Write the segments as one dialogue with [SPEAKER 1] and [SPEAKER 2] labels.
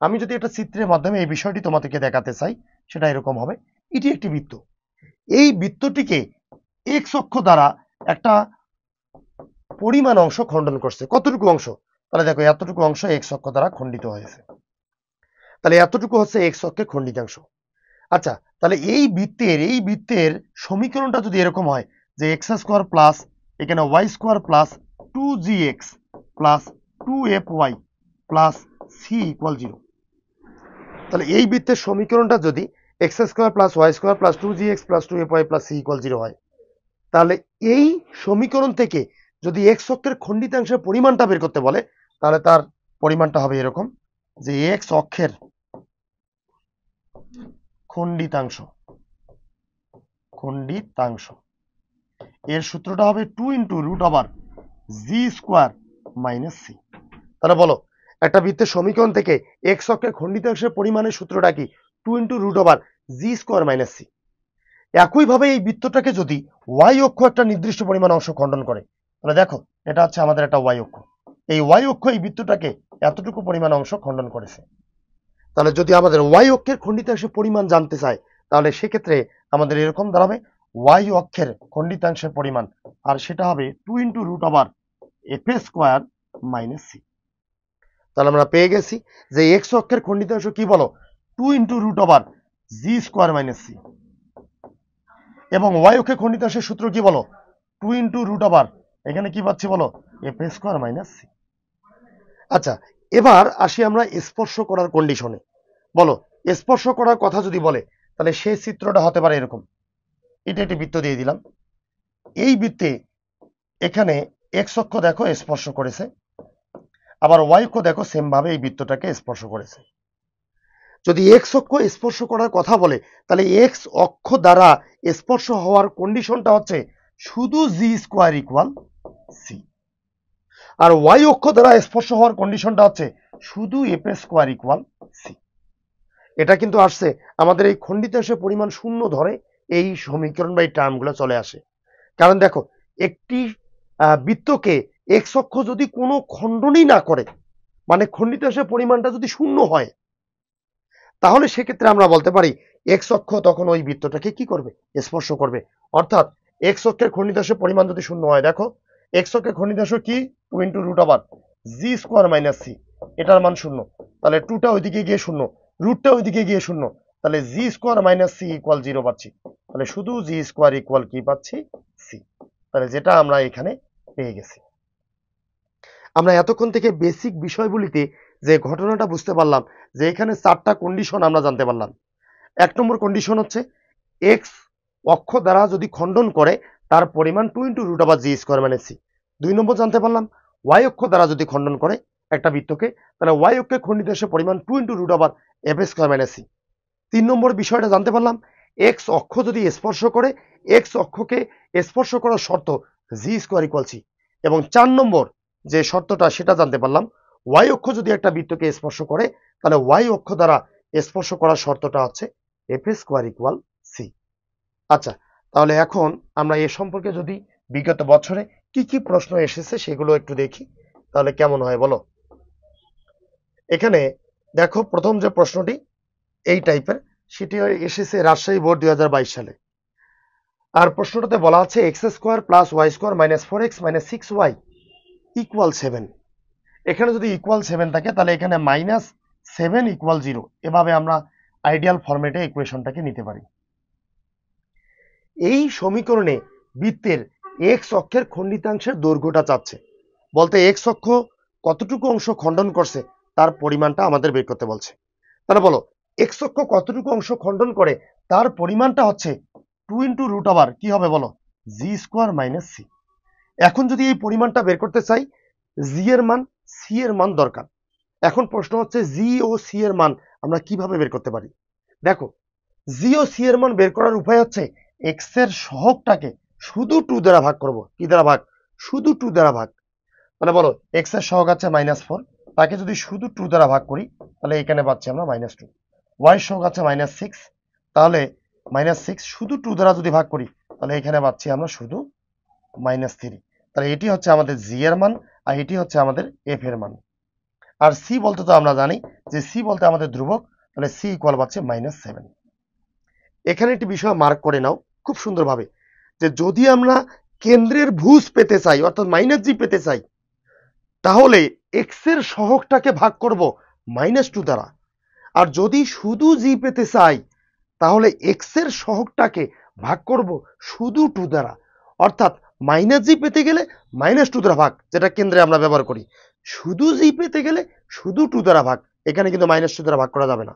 [SPEAKER 1] আমি যদি একটা চিত্রের মাধ্যমে এই বিষয়টি তোমাদেরকে দেখাতে চাই, সেটা এরকম হবে। এটি একটি বৃত্ত। এই বৃত্তটিকে এক্স অক্ষ দ্বারা একটা পরিমাণ অংশ খণ্ডন করছে। কতটুকু অংশ? তাহলে দেখো এতটুকু অংশ এক্স অক্ষ দ্বারা খণ্ডিত হয়েছে। তাহলে এতটুকু হচ্ছে এক্স অক্ষের খণ্ডিতাংশ। আচ্ছা, তাহলে এই বৃত্তের সমীকরণটা যদি এরকম হয় যে এক্স স্কোয়ার প্লাস এখানে y square plus 2gx plus 2fy plus c equal 0, তাহলে এই বৃত্তের সমীকরণটা যদি x square plus Y square plus 2gx plus 2fy plus c equal 0 হয়, তাহলে এই সমীকরণ থেকে যদি এক্স অক্ষের খণ্ডিতাংশের পরিমাণটা বের করতে বলে, তাহলে তার পরিমাণটা হবে এরকম যে এক্স অক্ষের খণ্ডিতাংশ এর সূত্রটা হবে 2 into root over G square minus c. তাহলে বলো একটা বৃত্তের সমীকরণ থেকে এক্স অক্ষের খণ্ডিতাংশের পরিমাণের সূত্রটা কি? 2 into root over G square minus C. একইভাবে এই বৃত্তটাকে যদি ওয়াই অক্ষ একটা নির্দিষ্ট পরিমাণ অংশ খণ্ডন করে, তাহলে দেখো এটা হচ্ছে আমাদের একটা ওয়াই অক্ষ। এই ওয়াই অক্ষ এই বৃত্তটাকে এতটুকু পরিমাণ অংশ খণ্ডন করেছে। তাহলে যদি আমাদের ওয়াই অক্ষের খণ্ডিতাংশের পরিমাণ জানতে চাই, তাহলে সেক্ষেত্রে আমাদের এরকম দাঁড়াবে ওয়াই অক্ষের খণ্ডিতাংশের পরিমাণ, আর সেটা হবে 2 into root over f square minus c. তাহলে আমরা পেয়ে গেছি যে এক্স অক্ষের খণ্ডিতাংশ কি বলো? 2 into root over G square minus C, এবং ওয়াই অক্ষের খণ্ডিতাংশের সূত্র কি বলো? 2 ইন্টু রুট ওভার এখানে কি পাচ্ছি বলো? F square minus c. আচ্ছা, এবার আসি আমরা স্পর্শ করার কন্ডিশনে। বলো স্পর্শ করার কথা যদি বলে, তাহলে সেই চিত্রটা হতে পারে এরকম। এটা একটি বৃত্ত দিয়ে দিলাম। এই বৃত্তে এখানে এক্স অক্ষ দেখো স্পর্শ করেছে, আবার ওয়াই অক্ষ দেখো সেম ভাবে এই বৃত্তটাকে স্পর্শ করেছে। যদি এক্স অক্ষ স্পর্শ করার কথা বলে, তাহলে এক্স অক্ষ দ্বারা স্পর্শ হওয়ার কন্ডিশনটা হচ্ছে শুধু জি স্কোয়ার ইকুয়াল সি, আর ওয়াই অক্ষ দ্বারা স্পর্শ হওয়ার কন্ডিশনটা হচ্ছে শুধু এফ স্কোয়ার ইকুয়াল সি। এটা কিন্তু আসছে আমাদের এই খণ্ডিতাংশের পরিমাণ শূন্য ধরে এই সমীকরণ বা এই টার্মগুলো চলে আসে। কারণ দেখো একটি বৃত্তকে এক্স অক্ষ যদি কোনো খণ্ডনই না করে, মানে খণ্ডিতাংশের পরিমাণটা যদি শূন্য হয়, তাহলে সেক্ষেত্রে আমরা বলতে পারি এক্স অক্ষ তখন ওই বৃত্তটাকে কি করবে? স্পর্শ করবে। অর্থাৎ এক্স অক্ষের খণ্ডিতাংশের পরিমাণ যদি শূন্য হয়, দেখো এক্স অক্ষের খণ্ডিতাংশ কি? 2 into root over G square minus C, এটার মান শূন্য, তাহলে 2টা ওইদিকে গিয়ে শূন্য, রুটটা ওইদিকে গিয়ে শূন্য, তাহলে G square minus C equal 0 পাচ্ছি। তাহলে শুধু জি স্কোয়ার ইকুয়াল কি পাচ্ছি? সি। তাহলে যেটা আমরা এখানে পেয়ে গেছি। আমরা এতক্ষণ থেকে বেসিক বিষয়গুলিতে যে ঘটনাটা বুঝতে পারলাম যে এখানে 4টা কন্ডিশন আমরা জানতে পারলাম। 1 নম্বর কন্ডিশন হচ্ছে এক্স অক্ষ দ্বারা যদি খণ্ডন করে তার পরিমাণ 2 into root over G square minus C. 2 নম্বর জানতে পারলাম ওয়াই অক্ষ দ্বারা যদি খণ্ডন করে একটা বৃত্তকে, তাহলে ওয়াই অক্ষের খণ্ডিতাংশের পরিমাণ 2 into root over f square minus c. 3 নম্বর বিষয়টা জানতে পারলাম এক্স অক্ষ যদি স্পর্শ করে, এক্স অক্ষকে স্পর্শ করার শর্ত জি স্কোয়ার ইকুয়াল সি। এবং 4 নম্বর যে শর্তটা সেটা জানতে পারলাম ওয়াই অক্ষ যদি একটা বৃত্তকে স্পর্শ করে, তাহলে ওয়াই অক্ষ দ্বারা স্পর্শ করার শর্তটা হচ্ছে এফ স্কোয়ার ইকুয়াল সি। আচ্ছা, তাহলে এখন আমরা এ সম্পর্কে যদি বিগত বছরে কি কি প্রশ্ন এসেছে সেগুলো একটু দেখি, তাহলে কেমন হয় বলো। এখানে দেখো প্রথম যে প্রশ্নটি এই টাইপের, সেটি এসেছে রাজশাহী বোর্ড 2022 সালে। আর প্রশ্নটাতে বলা আছে x square plus Y square minus 4x minus 6y equal 7। এখানে যদি ইকুয়াল 7 থাকে, তাহলে এখানে মাইনাস 7 ইকুয়াল 0, এভাবে আমরা আইডিয়াল ফরম্যাটে ইকুয়েশনটাকে নিতে পারি। এই সমীকরণে বৃত্তের এক্স অক্ষের খণ্ডিতাংশের দৈর্ঘ্যটা চাচ্ছে, বলতে এক্স অক্ষ কতটুকু অংশ খণ্ডন করছে তার পরিমাণটা আমাদের বের করতে বলছে। তাহলে বলো এক্স অক্ষ কতটুকু অংশ খণ্ডন করে তার পরিমাণটা হচ্ছে 2 ইন্টু রুট ওভার কি হবে বলো? G square minus C. এখন যদি এই পরিমাণটা বের করতে চাই, জি এর মান, সি এর মান দরকার। এখন প্রশ্ন হচ্ছে জি ও সি এর মান আমরা কিভাবে বের করতে পারি? দেখো জি ও সি এর মান বের করার উপায় হচ্ছে এক্স এর সহগটাকে শুধু 2 দ্বারা ভাগ করব। কি দ্বারা ভাগ? শুধু 2 দ্বারা ভাগ। তাহলে বলো এক্স এর সহগ আছে -4, তাকে যদি শুধু 2 দ্বারা ভাগ করি, তাহলে এখানে পাচ্ছি আমরা -2। ওয়াই এর সহগ আছে -6, তাহলে -6 শুধু 2 দ্বারা যদি ভাগ করি, তাহলে এখানে পাচ্ছি আমরা শুধু -3। তাহলে এটি হচ্ছে আমাদের জি এর মান, আর এটি হচ্ছে আমাদের এফ এর মান। আর সি বলতে তো আমরা জানি যে সি বলতে আমাদের ধ্রুবক, তাহলে সি ইকুয়াল পাচ্ছে -7। এখানে একটি বিষয় মার্ক করে নাও খুব সুন্দরভাবে, যে যদি আমরা কেন্দ্রের ভুজ পেতে চাই অর্থাৎ -g পেতে চাই, তাহলে এক্স এর সহগটাকে ভাগ করব -2 দ্বারা। আর যদি শুধু জি পেতে চাই, তাহলে এক্স এর সহগটাকে ভাগ করব শুধু 2 দ্বারা। অর্থাৎ -g পেতে গেলে -2 দ্বারা ভাগ, যেটা কেন্দ্রে আমরা ব্যবহার করি। শুধু জি পেতে গেলে শুধু 2 দ্বারা ভাগ, এখানে কিন্তু -2 দ্বারা ভাগ করা যাবে না।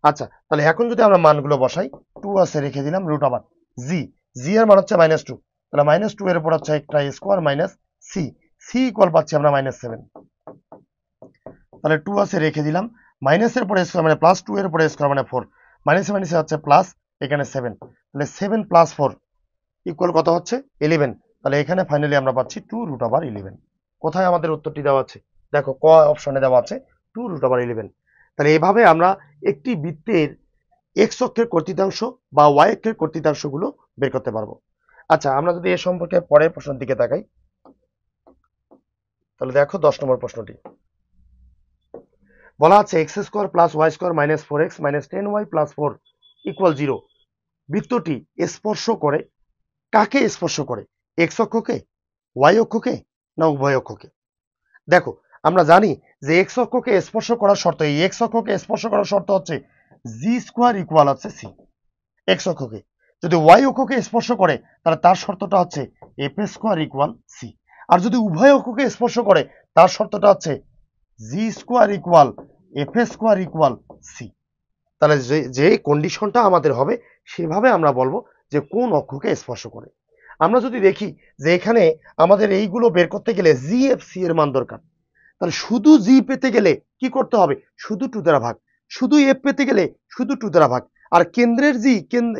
[SPEAKER 1] আচ্ছা, তাহলে এখন যদি আমরা মানগুলো বসাই, 2 আছে রেখে দিলাম, রুট ওভার জি, জি এর মান হচ্ছে -2, তাহলে -2 এর উপর হচ্ছে একটা square minus c, c equal পাচ্ছি আমরা -7। তাহলে 2 আছে রেখে দিলাম, মাইনাসের পরে স্কোয়ার মানে +2 এর উপরে স্কোয়ার মানে 4, মাইনাসে মাইনাসে হচ্ছে প্লাস, এখানে 7, তাহলে 7 + 4 ইকুয়াল কত হচ্ছে 11। তাহলে এখানে ফাইনালি আমরা পাচ্ছি 2√11। কোথায় আমাদের উত্তরটি দেওয়া আছে? দেখো ক অপশনে দেওয়া আছে 2√11। তাহলে এভাবে আমরা একটি বৃত্তের এক্স অক্ষের কর্তৃত্বাংশ বা ওয়াই অক্ষের কর্তৃত্বাংশগুলো বের করতে পারবো। আচ্ছা, আমরা যদি এ সম্পর্কে পরের প্রশ্নের দিকে তাকাই, তাহলে দেখো 10 নম্বর প্রশ্নটি বলা আছে x² + y² - 4x - 10y + 4 = 0 বৃত্তটি স্পর্শ করে কাকে স্পর্শ করে? এক্স অক্ষকে, ওয়াই অক্ষকে, না উভয় অক্ষকে? দেখো আমরা জানি যে এক্স অক্ষকে স্পর্শ করার শর্ত, এই এক্স অক্ষকে স্পর্শ করার শর্ত হচ্ছে g² ইকুয়াল হচ্ছে c। এক্স অক্ষকে যদি ওয়াই অক্ষকে স্পর্শ করে, তাহলে তার শর্তটা হচ্ছে f² ইকুয়াল c। আর যদি উভয় অক্ষকে স্পর্শ করে, তার শর্তটা হচ্ছে g² equal f² equal c। তাহলে যে কন্ডিশনটা আমাদের হবে, সেভাবে আমরা বলবো যে কোন অক্ষকে স্পর্শ করে। আমরা যদি দেখি যে এখানে আমাদের এইগুলো বের করতে গেলে জি এফ সি এর মান দরকার, তাহলে শুধু জি পেতে গেলে কি করতে হবে? শুধু 2 দ্বারা ভাগ। শুধু এফ পেতে গেলে শুধু 2 দ্বারা ভাগ। আর কেন্দ্রের জি,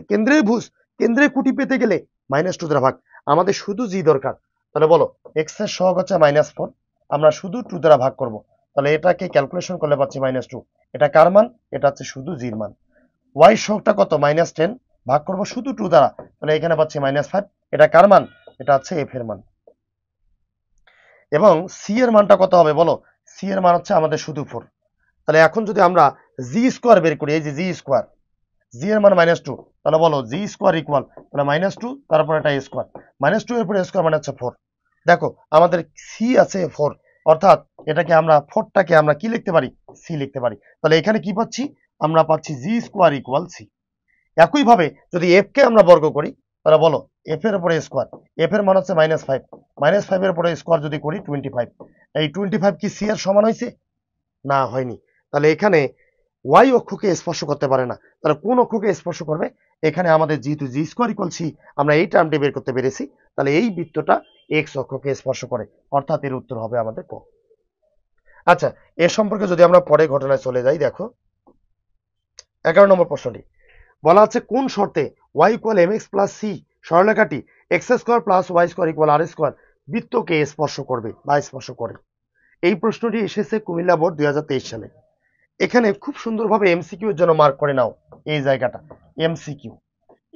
[SPEAKER 1] কেন্দ্রের ভুজ, কেন্দ্রের কুটি পেতে গেলে -2 দ্বারা ভাগ। আমাদের শুধু জি দরকার। তাহলে বলো এক্স এর সহগ হচ্ছে -4, আমরা শুধু 2 দ্বারা ভাগ করব। তাহলে এটাকে ক্যালকুলেশন করলে পাচ্ছি -2। এটা কার মান? এটা হচ্ছে শুধু জির মান। ওয়াই সহগটা কত? -10, ভাগ করব শুধু 2 দ্বারা, তাহলে এখানে পাচ্ছি -5। এটা কার মান? এটা হচ্ছে এফ এর মান। এবং সি এর মানটা কত হবে বলো? সি এর মান হচ্ছে আমাদের শুধু 4। তাহলে এখন যদি আমরা জি² বের করি, এই যে জি², জি এর মান -2, তাহলে বলো জি² ইকুয়াল, তাহলে -2 তারপর এটা স্কোয়ার, -2 এর পরে স্কোয়ার মানে হচ্ছে 4। দেখো আমাদের সি আছে 4, অর্থাৎ এটাকে আমরা 4টাকে আমরা কি লিখতে পারি? সি লিখতে পারি। তাহলে এখানে কি পাচ্ছি? আমরা পাচ্ছি জি² ইকুয়াল সি। একইভাবে যদি এফ কে আমরা বর্গ করি, তাহলে বলো এফ এর উপরে স্কোয়ার, এফ এর মান হচ্ছে -5, -5 এর উপরে স্কোয়ার যদি করি 25, এই 25 কি সি এর সমান হয়েছে? না, হয়নি। তাহলে এখানে ওয়াই অক্ষকে স্পর্শ করতে পারে না, তাহলে কোন অক্ষকে স্পর্শ করবে? এখানে আমাদের যেহেতু জি² ইকুয়াল সি, আমরা এই টার্মটি বের করতে পেরেছি, তাহলে এই বৃত্তটা এক্স অক্ষকে স্পর্শ করে, অর্থাৎ এর উত্তর হবে আমাদের ক। আচ্ছা, এর সম্পর্কে যদি আমরা পরে ঘটনায় চলে যাই, দেখো 11 নম্বর প্রশ্নটি বলা আছে কোন শর্তে y equal mx plus c সরলরেখাটি x² plus y² equal r² বৃত্তকে স্পর্শ করবে বা স্পর্শ করে? এই প্রশ্নটি এসেছে কুমিল্লা বোর্ড 2023 সালে। এখানে খুব সুন্দরভাবে এমসিকিউ এর জন্য মার্ক করে নাও এই জায়গাটা, এমসিকিউ।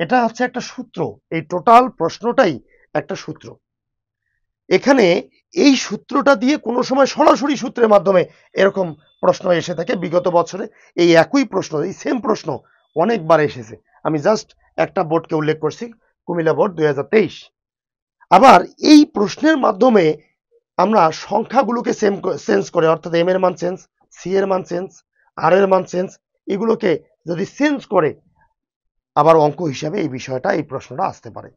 [SPEAKER 1] এটা হচ্ছে একটা সূত্র, এই টোটাল প্রশ্নটাই একটা সূত্র। এখানে এই সূত্রটা দিয়ে কোনো সময় সরাসরি সূত্রের মাধ্যমে এরকম প্রশ্ন এসে থাকে। বিগত বছরে এই একই প্রশ্ন, এই সেম প্রশ্ন অনেকবার এসেছে। আমি জাস্ট একটা বোর্ডকে উল্লেখ করছি, কুমিল্লা বোর্ড 2023। আবার এই প্রশ্নের মাধ্যমে আমরা সংখ্যাগুলোকে চেঞ্জ করে, অর্থাৎ এম এর মান চেঞ্জ, সি এর মান চেঞ্জ, আর এর মান চেঞ্জ, এগুলোকে যদি চেঞ্জ করে আবার অঙ্ক হিসাবে এই বিষয়টা, এই প্রশ্নটা আসতে পারে।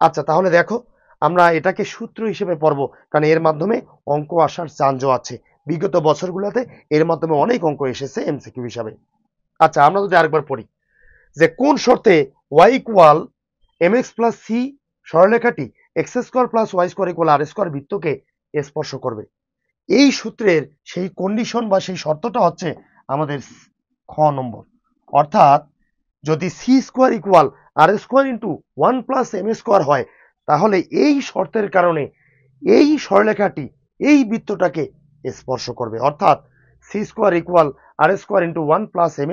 [SPEAKER 1] আচ্ছা, তাহলে দেখো আমরা এটাকে সূত্র হিসেবে পড়বো, কারণ এর মাধ্যমে অঙ্ক আসার চান্স আছে। বিগত বছরগুলোতে এর মাধ্যমে অনেক অঙ্ক এসেছে এমসিকিউ হিসাবে। আচ্ছা, আমরা যদি আরেকবার পড়ি যে কোন শর্তে y equal mx plus c সরলরেখাটি x² plus y² equal r² বৃত্তকে স্পর্শ করবে? এই সূত্রের সেই কন্ডিশন বা সেই শর্তটা হচ্ছে আমাদের খ নম্বর। অর্থাৎ যদি c² equal r² into 1 plus m² হয়, তাহলে এই শর্তের কারণে এই সরলরেখাটি এই বৃত্তটাকে স্পর্শ করবে। অর্থাৎ c² equal r² into 1 plus m²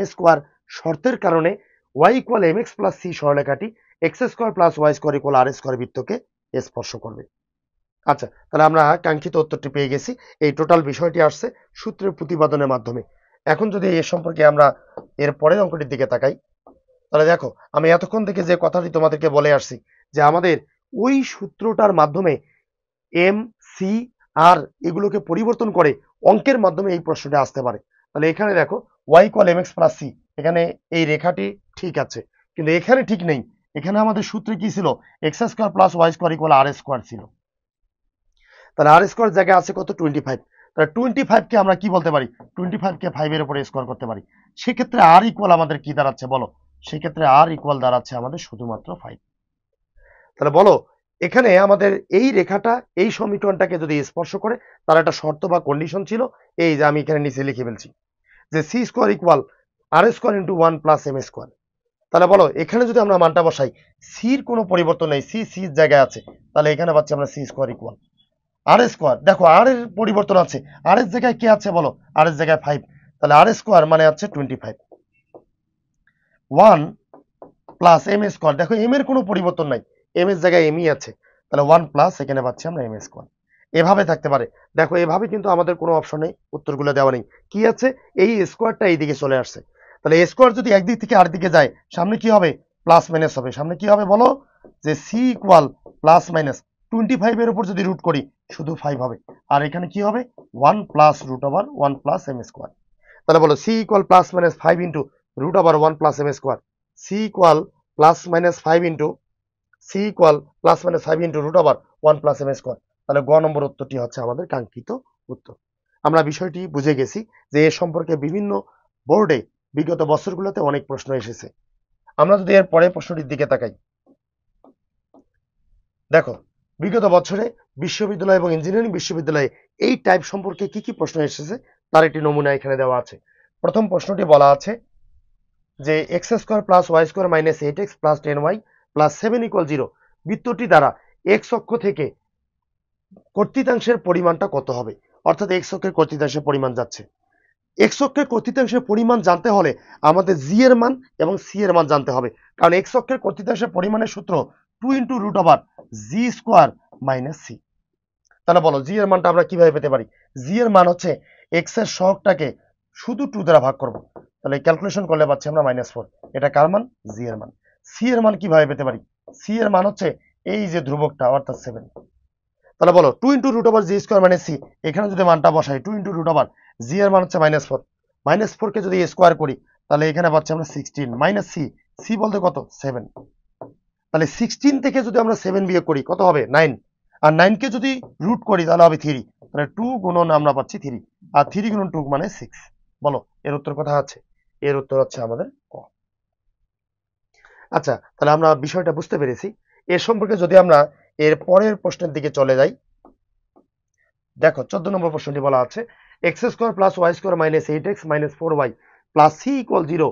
[SPEAKER 1] শর্তের কারণে y equal mx plus c সরলরেখাটি x² plus y² equal r² বৃত্তকে স্পর্শ করবে। আচ্ছা, তাহলে আমরা কাঙ্ক্ষিত উত্তরটি পেয়ে গেছি। এই টোটাল বিষয়টি আসছে সূত্রের প্রতিপাদনের মাধ্যমে। এখন যদি এ সম্পর্কে আমরা এর পরের অঙ্কটির দিকে তাকাই, তাহলে দেখো আমি এতক্ষণ থেকে যে কথাটি তোমাদেরকে বলে আসছি যে আমাদের ওই সূত্রটার মাধ্যমে এম, সি, আর এগুলোকে পরিবর্তন করে অঙ্কের মাধ্যমে এই প্রশ্নটা আসতে পারে। তাহলে এখানে দেখো y equal mx plus c, এখানে এই রেখাটি ঠিক আছে, কিন্তু এখানে ঠিক নেই। এখানে আমাদের সূত্রে কি ছিল? X square plus Y square equal R square ছিল। তাহলে আর স্কোয়ার জায়গায় আছে কত? 25। তাহলে 25 কে আমরা কি বলতে পারি? 25 কে 5 এর উপরে স্কোয়ার করতে পারি। সেক্ষেত্রে আর ইকুয়াল আমাদের কি দাঁড়াচ্ছে বলো? সেক্ষেত্রে আর ইকুয়াল দাঁড়াচ্ছে আমাদের শুধুমাত্র 5। তাহলে বলো এখানে আমাদের এই রেখাটা এই সমীকরণটাকে যদি স্পর্শ করে, তার একটা শর্ত বা কন্ডিশন ছিল, এই যে আমি এখানে নিচে লিখে ফেলছি যে C square equal R square into 1 plus M square. তাহলে বলো এখানে যদি আমরা মানটা বসাই, সির কোনো পরিবর্তন নেই, সি সির জায়গায় আছে, তাহলে এখানে পাচ্ছি আমরা C square equal R square. দেখো আর এর পরিবর্তন আছে, আর এর জায়গায় কে আছে বলো? আর এর জায়গায় 5, তাহলে আর স্কোয়ার মানে আছে 25। 1 প্লাস এম স্কোয়ার, দেখো এম এর কোনো পরিবর্তন নাই, এম এর জায়গায় এমই আছে, তাহলে 1 প্লাস এখানে পাচ্ছি আমরা এম স্কোয়ার। এভাবে থাকতে পারে। দেখো এভাবে কিন্তু আমাদের কোনো অপশনে উত্তরগুলো দেওয়া নেই, কি আছে? এই স্কোয়ারটা এইদিকে চলে আসছে। তাহলে স্কোয়ার যদি একদিক থেকে আর দিকে যায়, সামনে কি হবে? প্লাস মাইনাস হবে। সামনে কি হবে বলো? যে সি ইকুয়াল প্লাস মাইনাস 25 এর উপর যদি রুট করি শুধু 5 হবে, আর এখানে কি হবে? 1 plus root over 1 plus M square. তাহলে বলো c equal plus minus 5 into root over 1 plus M square. C equal plus minus 5 into c equal plus minus 5 into root over 1 plus M square. তাহলে গ নম্বর উত্তরটি হচ্ছে আমাদের কাঙ্ক্ষিত উত্তর। আমরা বিষয়টি বুঝে গেছি যে এ সম্পর্কে বিভিন্ন বোর্ডে বিগত বছরগুলোতে অনেক প্রশ্ন এসেছে। আমরা যদি এর পরের প্রশ্নটির দিকে তাকাই, দেখো বিগত বছরে বিশ্ববিদ্যালয় এবং ইঞ্জিনিয়ারিং বিশ্ববিদ্যালয়ে এই টাইপ সম্পর্কে কি কি প্রশ্ন এসেছে তার একটি নমুনা এখানে দেওয়া আছে। প্রথম প্রশ্নটি বলা আছে যে x square plus Y square minus 8x plus 10y plus 7 equal 0 বৃত্তটি দ্বারা এক্স অক্ষ থেকে কর্তৃতাংশের পরিমাণটা কত হবে? অর্থাৎ এক্স অক্ষের কর্তৃতাংশের পরিমাণ যাচ্ছে। এক্স অক্ষের কর্তৃতাংশের পরিমাণ জানতে হলে আমাদের জি এর মান এবং সি এর মান জানতে হবে, কারণ এক্স অক্ষের কর্তৃতাংশের পরিমাণের সূত্র 2 into root over G square minus c. তাহলে বলো জি এর মানটা আমরা কিভাবে পেতে পারি? জি এর মান হচ্ছে এক্স এর সহগটাকে শুধু 2 দ্বারা ভাগ করব, তাহলে ক্যালকুলেশন করলে পাচ্ছি আমরা -4। এটা কার মান? জি এর মান। সি এর মান কিভাবে পেতে পারি? সি এর মান হচ্ছে এই যে ধ্রুবকটা অর্থাৎ 7। তাহলে বলো 2 into root over G square minus C, এখানে যদি মানটা বসাই 2 ইন্টু রুট ওভার জি এর মান হচ্ছে -4, -4 কে যদি স্কোয়ার করি তাহলে এখানে পাচ্ছি আমরা 16 মাইনাস সি, সি বলতে কত? 7। তাহলে 16 থেকে যদি আমরা 7 বিয়োগ করি কত হবে? 9, আর 9 কে যদি রুট করি তাহলে হবে 3, তাহলে 2 গুণন আমরা পাচ্ছি 3, আর 3 গুণন 2 মানে 6। বলো এর উত্তর কোথায় আছে? এর উত্তর হচ্ছে আমাদের ক। আচ্ছা, তাহলে আমরা বিষয়টা বুঝতে পেরেছি। এর সম্পর্কে যদি আমরা এর পরের প্রশ্নের দিকে চলে যাই, দেখো 14 নম্বর প্রশ্নটি বলা আছে x square plus Y square minus 8x minus 4y plus c equal 0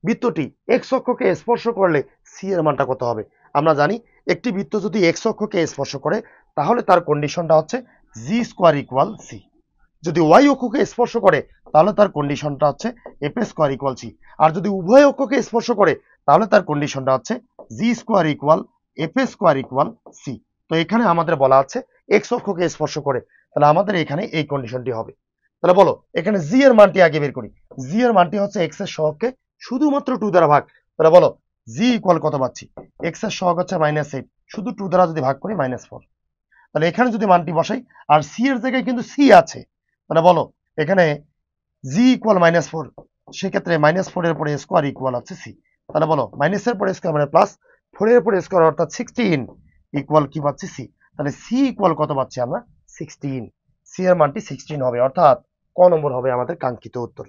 [SPEAKER 1] বৃত্তটি এক্স অক্ষকে স্পর্শ করলে সি এর মানটা কত হবে? আমরা জানি একটি বৃত্ত যদি এক্স অক্ষকে স্পর্শ করে তাহলে তার কন্ডিশনটা হচ্ছে জি স্কোয়ার ইকুয়াল সি। যদি ওয়াই অক্ষকে স্পর্শ করে তাহলে তার কন্ডিশনটা হচ্ছে এফ স্কোয়ার ইকুয়াল সি। আর যদি উভয় অক্ষকে স্পর্শ করে তাহলে তার কন্ডিশনটা হচ্ছে G square equal F square equal C. তো এখানে আমাদের বলা আছে এক্স অক্ষকে স্পর্শ করে, তাহলে আমাদের এখানে এই কন্ডিশনটি হবে। তাহলে বলো এখানে জি এর মানটি আগে বের করি। জি এর মানটি হচ্ছে এক্স এর সহগকে শুধুমাত্র 2 দ্বারা ভাগ, তাহলে বলো জি ইকুয়াল কত পাচ্ছি? এক্স এর সহগ হচ্ছে -8, শুধু 2 দ্বারা যদি ভাগ করি -4। তাহলে এখানে যদি মানটি বসাই, আর সি এর জায়গায় কিন্তু সি আছে, তাহলে বলো এখানে জি ইকুয়াল -4, সেক্ষেত্রে -4 এর পরে স্কোয়ার ইকুয়াল হচ্ছে সি। তাহলে বলো মাইনাসের পরে স্কোয়ার মানে প্লাস, 4 এর পরে স্কোয়ার অর্থাৎ 16 ইকুয়াল কি পাচ্ছি? সি। তাহলে সি ইকুয়াল কত পাচ্ছি আমরা? 16। সি এর মানটি 16 হবে, অর্থাৎ ক নম্বর হবে আমাদের কাঙ্ক্ষিত উত্তর।